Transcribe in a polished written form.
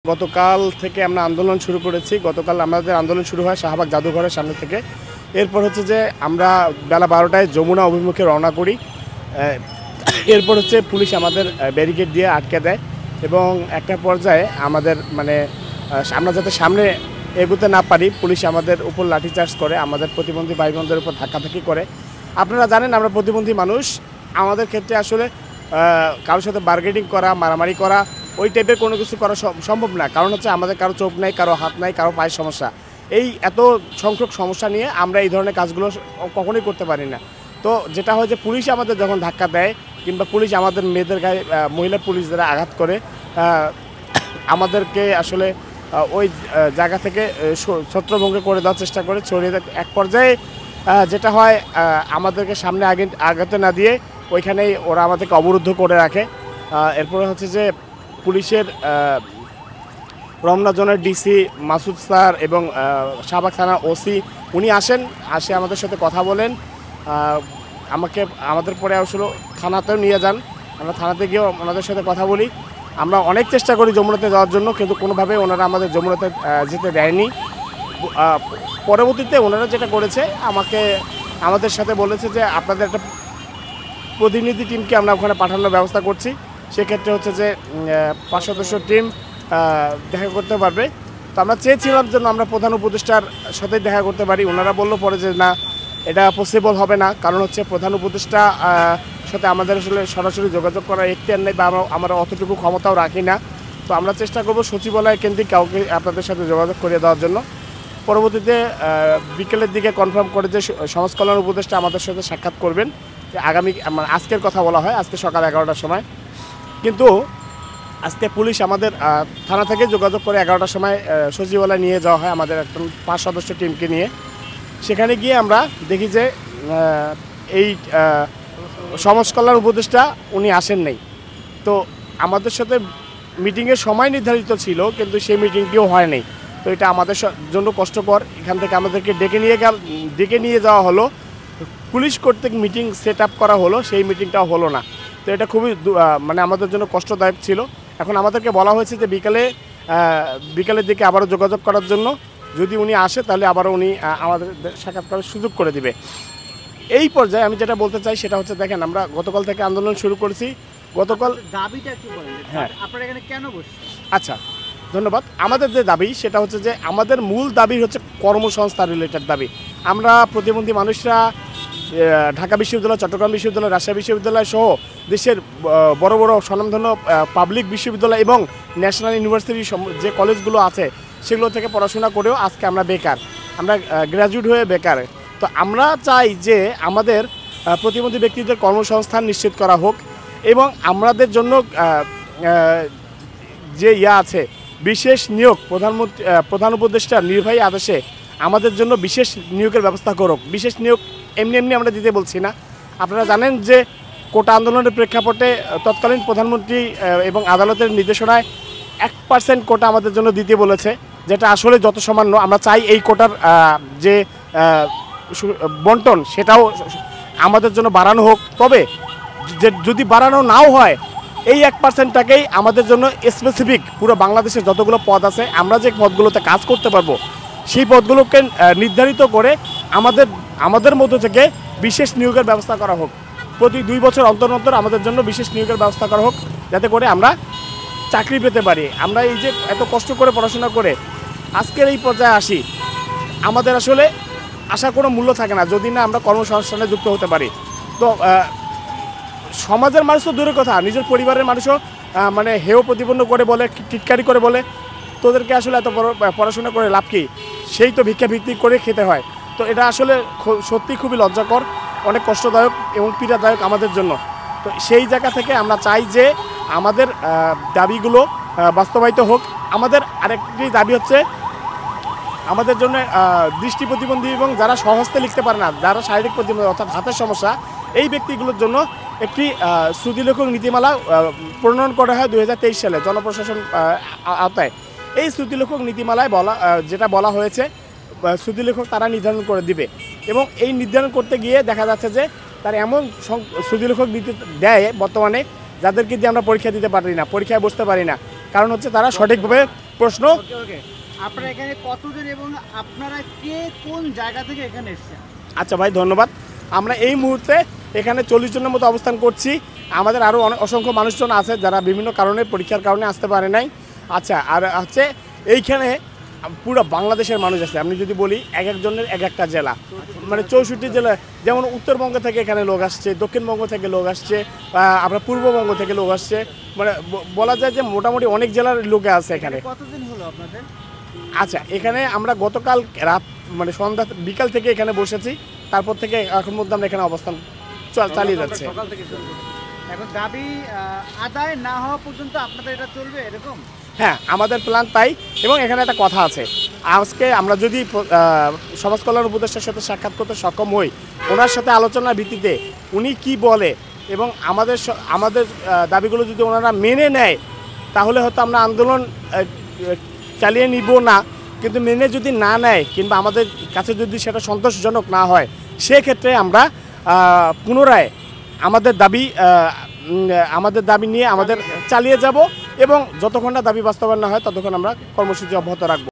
গতকাল থেকে আমরা আন্দোলন শুরু করেছি। গতকাল আমাদের আন্দোলন শুরু হয় শাহবাগ জাদুঘরের সামনে থেকে। এরপর হচ্ছে যে আমরা বেলা ১২টায় যমুনা অভিমুখে রওনা করি। এরপর হচ্ছে পুলিশ আমাদের ব্যারিকেড দিয়ে আটকে দেয় এবং একটা পর্যায়ে আমাদের আমরা যাতে সামনে এগোতে না পারি, পুলিশ আমাদের উপর লাঠিচার্জ করে, আমাদের প্রতিবন্ধী ভাই বোনদের উপর ধাক্কাধাক্কি করে। আপনারা জানেন আমরা প্রতিবন্ধী মানুষ, আমাদের ক্ষেত্রে আসলে কারোর সাথে বার্গেনিং করা, মারামারি করা, ওই টাইপের কোনো কিছু করা সম্ভব না। কারণ হচ্ছে আমাদের কারো চোখ নাই, কারো হাত নাই, কারো পায়ের সমস্যা। এই এত সংখ্যক সমস্যা নিয়ে আমরা এই ধরনের কাজগুলো কখনোই করতে পারি না। তো যেটা হয় যে পুলিশ আমাদের যখন ধাক্কা দেয় কিংবা পুলিশ আমাদের মেয়েদের গায়ে, মহিলা পুলিশ যারা আঘাত করে, আমাদেরকে আসলে ওই জায়গা থেকে ছত্রভঙ্গ করে দেওয়ার চেষ্টা করে, ছড়িয়ে দেয়। এক পর্যায়ে যেটা হয়, আমাদেরকে সামনে আগাতে না দিয়ে ওইখানেই ওরা আমাদেরকে অবরুদ্ধ করে রাখে। এরপরে হচ্ছে যে পুলিশের রমনা জোনের ডিসি মাসুদ স্যার এবং শাহবাগ থানা ওসি উনি আসে আমাদের সাথে কথা বলেন। আমাদের পরে আসলে থানাতেও নিয়ে যান। আমরা থানাতে গিয়েও ওনাদের সাথে কথা বলি। আমরা অনেক চেষ্টা করি যমুনাতে যাওয়ার জন্য, কিন্তু কোনোভাবেই ওনারা আমাদের যমুনাতে যেতে দেয়নি। পরবর্তীতে ওনারা যেটা করেছে, আমাদের সাথে বলেছে যে আপনাদের একটা প্রতিনিধি টিমকে আমরা ওখানে পাঠানোর ব্যবস্থা করছি। সেক্ষেত্রে হচ্ছে যে 5 সদস্য টিম দেখা করতে পারবে। তো আমরা চেয়েছিলাম যেন আমরা প্রধান উপদেষ্টার সাথে দেখা করতে পারি। ওনারা বললো পরে যে না, এটা পসিবল হবে না, কারণ হচ্ছে প্রধান উপদেষ্টা সাথে আমাদের আসলে সরাসরি যোগাযোগ করার এখতিয়ার নেই বা আমরা অতটুকু ক্ষমতাও রাখি না। তো আমরা চেষ্টা করব সচিবালয় কেন্দ্রিক কাউকে আপনাদের সাথে যোগাযোগ করিয়ে দেওয়ার জন্য। পরবর্তীতে বিকেলের দিকে কনফার্ম করে যে সমাজ কল্যাণ উপদেষ্টা আমাদের সাথে সাক্ষাৎ করবেন। আজকের কথা বলা হয়, আজকে সকাল 11টার সময়। কিন্তু আজকে পুলিশ আমাদের থানা থেকে যোগাযোগ করে 11টার সময় সচিবালয় নিয়ে যাওয়া হয় আমাদের একটা 5 সদস্য টিমকে নিয়ে। সেখানে গিয়ে আমরা দেখি যে এই সমাজ কল্যাণ উপদেষ্টা উনি আসেন নাই। তো আমাদের সাথে মিটিংয়ের সময় নির্ধারিত ছিল, কিন্তু সেই মিটিংটিও হয় নাই। তো এটা আমাদের জন্য কষ্টকর। এখান থেকে আমাদেরকে ডেকে নিয়ে যাওয়া হলো, পুলিশ কর্তৃক মিটিং সেট আপ করা হলো, সেই মিটিংটাও হলো না। তো এটা খুবই আমাদের জন্য কষ্টদায়ক ছিল। এখন আমাদেরকে বলা হয়েছে যে বিকালের দিকে আবারও যোগাযোগ করার জন্য। যদি উনি আসে তাহলে আবারও উনি আমাদের সাক্ষাৎ করার সুযোগ করে দিবে। এই পর্যায়ে আমি যেটা বলতে চাই সেটা হচ্ছে, দেখেন আমরা গতকাল থেকে আন্দোলন শুরু করেছি। গতকাল দাবিটা কি বলেন? হ্যাঁ, আপনারা এখানে কেন বসছেন? আচ্ছা, ধন্যবাদ। আমাদের যে দাবি সেটা হচ্ছে যে আমাদের মূল দাবি হচ্ছে কর্মসংস্থান রিলেটেড দাবি। আমরা প্রতিবন্ধী মানুষরা ঢাকা বিশ্ববিদ্যালয়, চট্টগ্রাম বিশ্ববিদ্যালয়, রাজশাহী বিশ্ববিদ্যালয় সহ দেশের বড় বড় স্বনামধন্য পাবলিক বিশ্ববিদ্যালয় এবং ন্যাশনাল ইউনিভার্সিটি যে কলেজগুলো আছে সেগুলো থেকে পড়াশোনা করেও আজকে আমরা বেকার, আমরা গ্র্যাজুয়েট হয়ে বেকার। তো আমরা চাই যে আমাদের প্রতিবন্ধী ব্যক্তিদের কর্মসংস্থান নিশ্চিত করা হোক এবং আমাদের জন্য যে আছে বিশেষ নিয়োগ, প্রধান উপদেষ্টার নির্বাহী আদেশে আমাদের জন্য বিশেষ নিয়োগের ব্যবস্থা করুক। বিশেষ নিয়োগ এমনি আমরা দিতে বলছি না। আপনারা জানেন যে কোটা আন্দোলনের প্রেক্ষাপটে তৎকালীন প্রধানমন্ত্রী এবং আদালতের নির্দেশনায় 1% কোটা আমাদের জন্য দিতে বলেছে, যেটা আসলে যত সামান্য। আমরা চাই এই কোটার যে বন্টন সেটাও আমাদের জন্য বাড়ানো হোক। তবে যদি বাড়ানো নাও হয়, এই 1%টাকেই আমাদের জন্য স্পেসিফিক পুরো বাংলাদেশের যতগুলো পদ আছে, আমরা যে পদগুলোতে কাজ করতে পারবো সেই পদগুলোকে নির্ধারিত করে আমাদের মধ্য থেকে বিশেষ নিয়োগের ব্যবস্থা করা হোক। প্রতি 2 বছর অন্তর অন্তর আমাদের জন্য বিশেষ নিয়োগের ব্যবস্থা করা হোক, যাতে করে আমরা চাকরি পেতে পারি। আমরা এই যে এত কষ্ট করে পড়াশোনা করে আজকের এই পর্যায়ে আসি, আমাদের আসলে আশা কোনো মূল্য থাকে না যদি না আমরা কর্মসংস্থানে যুক্ত হতে পারি। তো সমাজের মানুষ তো দূরের কথা, নিজের পরিবারের মানুষও হেয় প্রতিপন্ন করে বলে, টিটকারি করে বলে তোদেরকে আসলে এত পড়াশোনা করে লাভ কি, সেই তো ভিক্ষাবৃত্তি করে খেতে হয়। তো এটা আসলে সত্যি খুবই লজ্জাকর, অনেক কষ্টদায়ক এবং পীড়াদায়ক আমাদের জন্য। তো সেই জায়গা থেকে আমরা চাই যে আমাদের দাবিগুলো বাস্তবায়িত হোক। আমাদের আরেকটি দাবি হচ্ছে, আমাদের জন্য দৃষ্টি প্রতিবন্ধী এবং যারা সহজতে লিখতে পারে না, যারা শারীরিক প্রতিবন্ধী অর্থাৎ হাতের সমস্যা, এই ব্যক্তিগুলোর জন্য একটি শ্রুতিলেখক নীতিমালা প্রণয়ন করা হয় 2023 সালে জনপ্রশাসন আওতায়। এই শ্রুতিলেখক নীতিমালায় যেটা বলা হয়েছে, শ্রুতিলেখক তারা নির্ধারণ করে দিবে এবং এই নির্ধারণ করতে গিয়ে দেখা যাচ্ছে যে তারা এমন শ্রুতিলেখক দেয় বর্তমানে যাদেরকে দিয়ে আমরা পরীক্ষা দিতে পারি না, পরীক্ষায় বসতে পারি না। কারণ হচ্ছে তারা সঠিকভাবে প্রশ্ন। ওকে ওকে, আপনারা এখানে কতজন এবং আপনারা কে কোন জায়গা থেকে এখানে এসেছেন? আচ্ছা ভাই, ধন্যবাদ। আমরা এই মুহূর্তে এখানে 40 জনের মতো অবস্থান করছি। আমাদের আরও অসংখ্য মানুষজন আছে যারা বিভিন্ন কারণে, পরীক্ষার কারণে আসতে পারে নাই। আচ্ছা, আর হচ্ছে এইখানে পুরো বাংলাদেশের মানুষ আছে। আপনি যদি বলি এক একজনের এক একটা জেলা, মানে 64 জেলা, যেমন উত্তরবঙ্গ থেকে এখানে লোক আসছে, দক্ষিণবঙ্গ থেকে লোক আসছে, আপনার পূর্ববঙ্গ থেকে লোক আসছে, মানে বলা যায় যে মোটামুটি অনেক জেলার লোক আছে এখানে। কতদিন হলো আপনাদের? আচ্ছা, এখানে আমরা গতকাল রাত মানে সন্ধ্যা বিকাল থেকে এখানে বসেছি, তারপর থেকে এখন মধ্যে আমরা এখানে অবস্থান চালিয়ে যাচ্ছে। সকাল থেকে শুরু করছি। এখন দাবি আদায় না হওয়া পর্যন্ত আপনাদের এটা চলবে এরকম? হ্যাঁ, আমাদের প্ল্যান তাই। এবং এখানে একটা কথা আছে, আজকে আমরা যদি সমাজ কল্যাণ উপদেষ্টার সাথে সাক্ষাৎ করতে সক্ষম হই, ওনার সাথে আলোচনার ভিত্তিতে উনি কি বলে এবং আমাদের দাবিগুলো যদি ওনারা মেনে নেয়, তাহলে হয়তো আমরা আন্দোলন চালিয়ে নিব না। কিন্তু মেনে যদি না নেয় কিংবা আমাদের কাছে যদি সেটা সন্তোষজনক না হয়, সেক্ষেত্রে আমরা পুনরায় আমাদের দাবি নিয়ে আমাদের চালিয়ে যাব এবং যতক্ষণ না দাবি বাস্তবায়ন না হয় ততক্ষণ আমরা কর্মসূচি অব্যাহত রাখব।